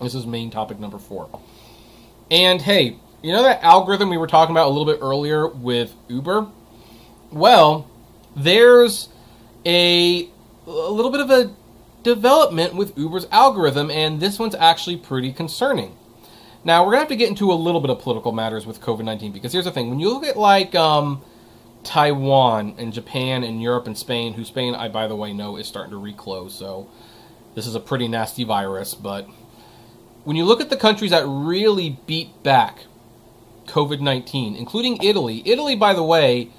This is main topic number 4. And hey, you know that algorithm we were talking about a little bit earlier with Uber? Well, there's a little bit of a development with Uber's algorithm, and this one's actually pretty concerning. Now, we're going to have to get into a little bit of political matters with COVID-19, because here's the thing. When you look at, like, Taiwan and Japan and Europe and Spain, who Spain, I, by the way, know is starting to reclose, so this is a pretty nasty virus, but when you look at the countries that really beat back COVID-19, including Italy. Italy, by the way,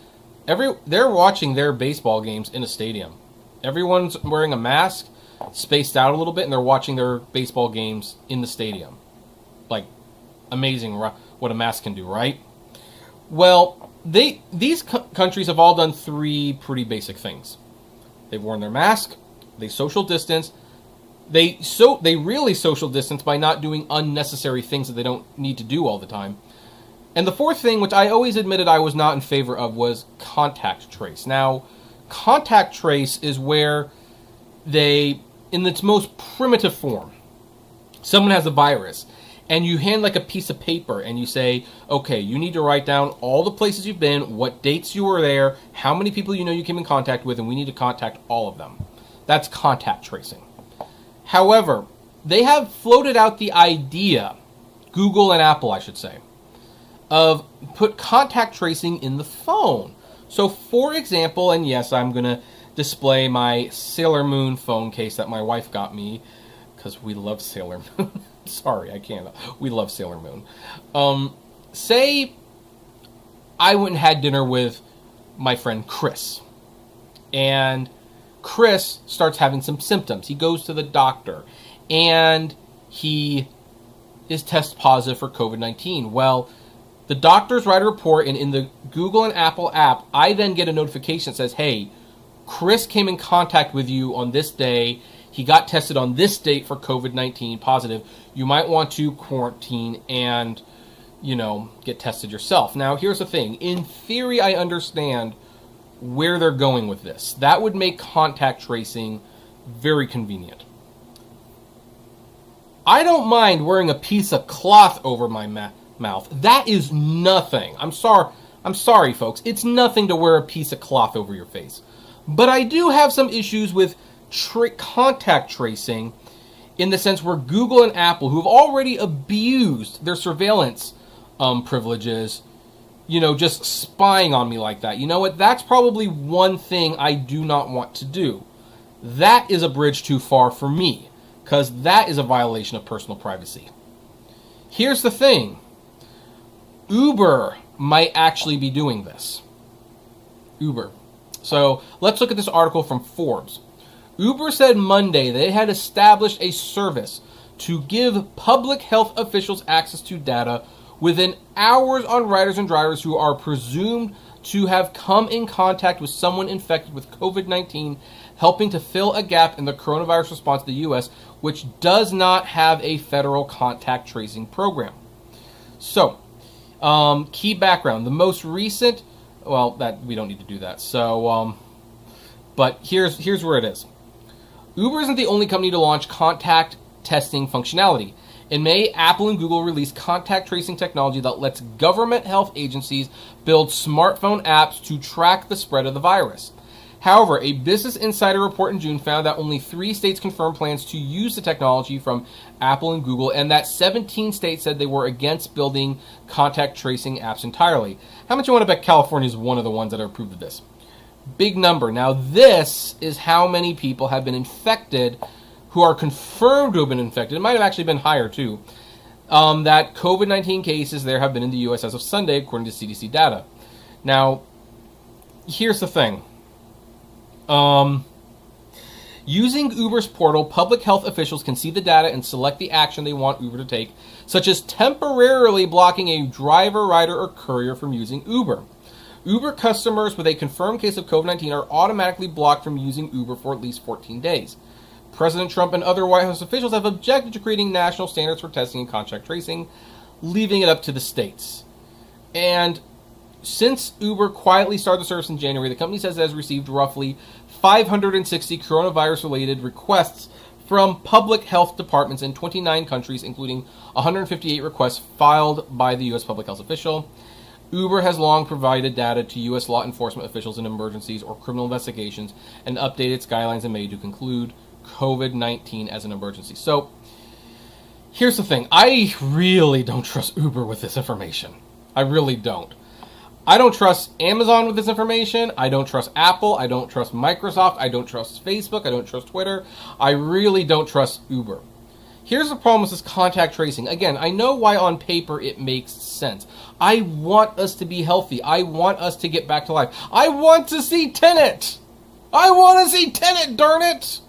they're watching their baseball games in a stadium. Everyone's wearing a mask, spaced out a little bit, and they're watching their baseball games in the stadium. Like, amazing what a mask can do, right? Well, these countries have all done 3 pretty basic things. They've worn their mask, they social distance, they really social distance by not doing unnecessary things that they don't need to do all the time. And the 4th thing, which I always admitted I was not in favor of, was contact trace. Now, contact trace is where they, in its most primitive form, someone has a virus, and you hand like a piece of paper and you say, okay, you need to write down all the places you've been, what dates you were there, how many people you know you came in contact with, and we need to contact all of them. That's contact tracing. However, they have floated out the idea, Google and Apple, I should say, of put contact tracing in the phone. So, for example, and yes, I'm going to display my Sailor Moon phone case that my wife got me, because we love Sailor Moon. Sorry, I can't. We love Sailor Moon. Say I went and had dinner with my friend Chris, and Chris starts having some symptoms. He goes to the doctor, and he is test positive for COVID-19. Well, the doctors write a report, and in the Google and Apple app, I then get a notification that says, hey, Chris came in contact with you on this day. He got tested on this date for COVID-19 positive. You might want to quarantine and, get tested yourself. Now, here's the thing. In theory, I understand where they're going with this. That would make contact tracing very convenient. I don't mind wearing a piece of cloth over my mouth. That is nothing. I'm sorry, folks. It's nothing to wear a piece of cloth over your face. But I do have some issues with contact tracing in the sense where Google and Apple, who have already abused their surveillance privileges, just spying on me like that. You know what? That's probably one thing I do not want to do. That is a bridge too far for me, because that is a violation of personal privacy. Here's the thing. Uber might actually be doing this. Uber. So let's look at this article from Forbes. Uber said Monday they had established a service to give public health officials access to data within hours on riders and drivers who are presumed to have come in contact with someone infected with COVID-19, helping to fill a gap in the coronavirus response to the U.S., which does not have a federal contact tracing program. So, key background. The most recent, that we don't need to do that. So, but here's where it is. Uber isn't the only company to launch contact testing functionality. In May, Apple and Google released contact tracing technology that lets government health agencies build smartphone apps to track the spread of the virus. However, a Business Insider report in June found that only 3 states confirmed plans to use the technology from Apple and Google, and that 17 states said they were against building contact tracing apps entirely. How much you want to bet California is one of the ones that are approved of this? Big number. Now, this is how many people have been infected who are confirmed to have been infected. It might have actually been higher, too. That COVID-19 cases there have been in the U.S. as of Sunday, according to CDC data. Now, here's the thing. Using Uber's portal, public health officials can see the data and select the action they want Uber to take, such as temporarily blocking a driver, rider, or courier from using Uber. Uber customers with a confirmed case of COVID-19 are automatically blocked from using Uber for at least 14 days. President Trump and other White House officials have objected to creating national standards for testing and contact tracing, leaving it up to the states. And since Uber quietly started the service in January, the company says it has received roughly 560 coronavirus-related requests from public health departments in 29 countries, including 158 requests filed by the U.S. public health official. Uber has long provided data to U.S. law enforcement officials in emergencies or criminal investigations and updated its guidelines in May to conclude COVID-19 as an emergency. So, here's the thing. I really don't trust Uber with this information. I really don't. I don't trust Amazon with this information. I don't trust Apple. I don't trust Microsoft. I don't trust Facebook. I don't trust Twitter. I really don't trust Uber. Here's the problem with this contact tracing. Again, I know why on paper it makes sense. I want us to be healthy. I want us to get back to life. I want to see Tenet. I want to see Tenet, darn it.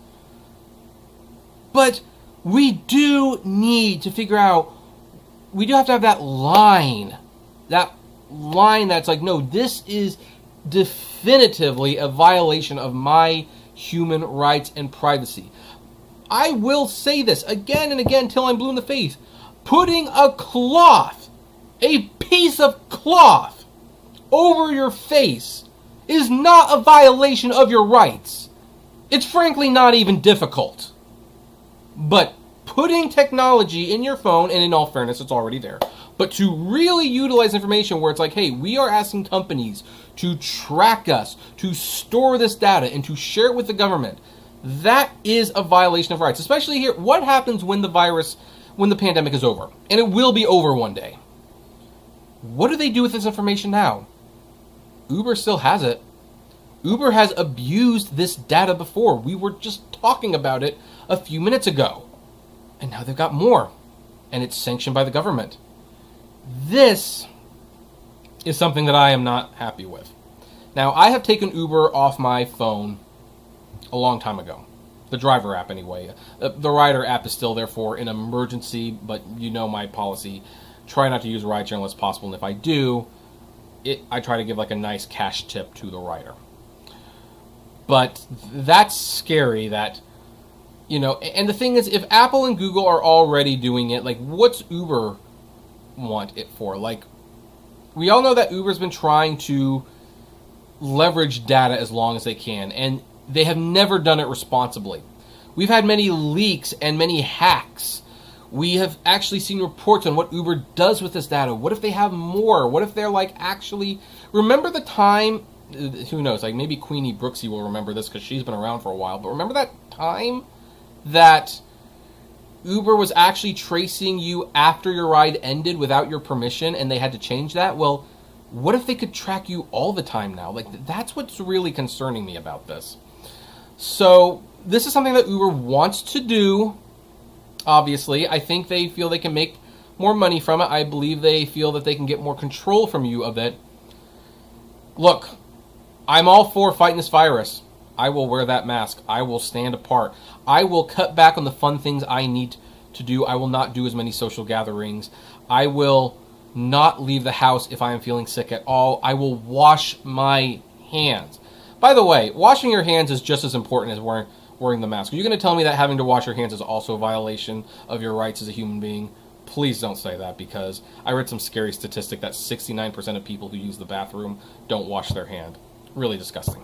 But we do need to figure out, we do have to have that line that's like, no, this is definitively a violation of my human rights and privacy. I will say this again and again till I'm blue in the face. Putting a piece of cloth over your face is not a violation of your rights. It's frankly not even difficult. But putting technology in your phone, and in all fairness, it's already there, but to really utilize information where it's like, hey, we are asking companies to track us, to store this data, and to share it with the government, that is a violation of rights. Especially here, what happens when the pandemic is over? And it will be over one day. What do they do with this information now? Uber still has it. Uber has abused this data before. We were just talking about it a few minutes ago. And now they've got more. And it's sanctioned by the government. This is something that I am not happy with. Now, I have taken Uber off my phone a long time ago. The driver app, anyway. The rider app is still there for an emergency, but you know my policy. Try not to use rideshare unless possible, and if I do, I try to give like a nice cash tip to the rider. But that's scary that, and the thing is, if Apple and Google are already doing it, like, what's Uber want it for? Like, we all know that Uber's been trying to leverage data as long as they can, and they have never done it responsibly. We've had many leaks and many hacks. We have actually seen reports on what Uber does with this data. What if they have more? What if they're like actually... Remember the time... Who knows? Like maybe Queenie Brooksy will remember this because she's been around for a while. But remember that time that Uber was actually tracing you after your ride ended without your permission and they had to change that? Well, what if they could track you all the time now? Like, that's what's really concerning me about this. So this is something that Uber wants to do, obviously. I think they feel they can make more money from it. I believe they feel that they can get more control from you of it. Look, I'm all for fighting this virus. I will wear that mask. I will stand apart. I will cut back on the fun things I need to do. I will not do as many social gatherings. I will not leave the house if I am feeling sick at all. I will wash my hands. By the way, washing your hands is just as important as wearing the mask. Are you going to tell me that having to wash your hands is also a violation of your rights as a human being? Please don't say that, because I read some scary statistic that 69% of people who use the bathroom don't wash their hand. Really disgusting.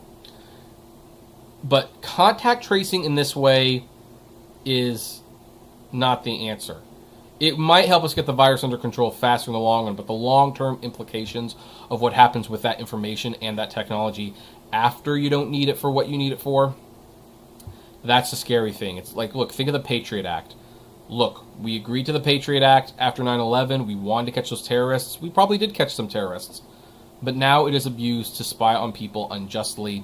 But contact tracing in this way is not the answer. It might help us get the virus under control faster in the long run, but the long-term implications of what happens with that information and that technology after you don't need it for what you need it for, that's the scary thing. It's like, look, think of the Patriot Act. Look, we agreed to the Patriot Act after 9/11. We wanted to catch those terrorists. We probably did catch some terrorists. But now it is abused to spy on people unjustly.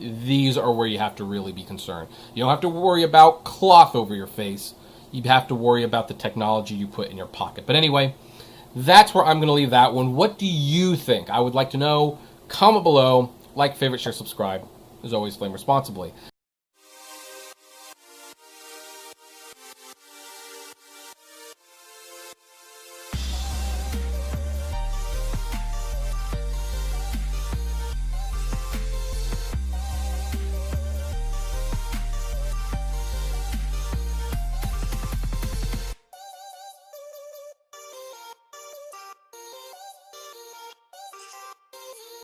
These are where you have to really be concerned. You don't have to worry about cloth over your face. You have to worry about the technology you put in your pocket. But anyway, that's where I'm going to leave that one. What do you think? I would like to know. Comment below. Like, favorite, share, subscribe. As always, flame responsibly.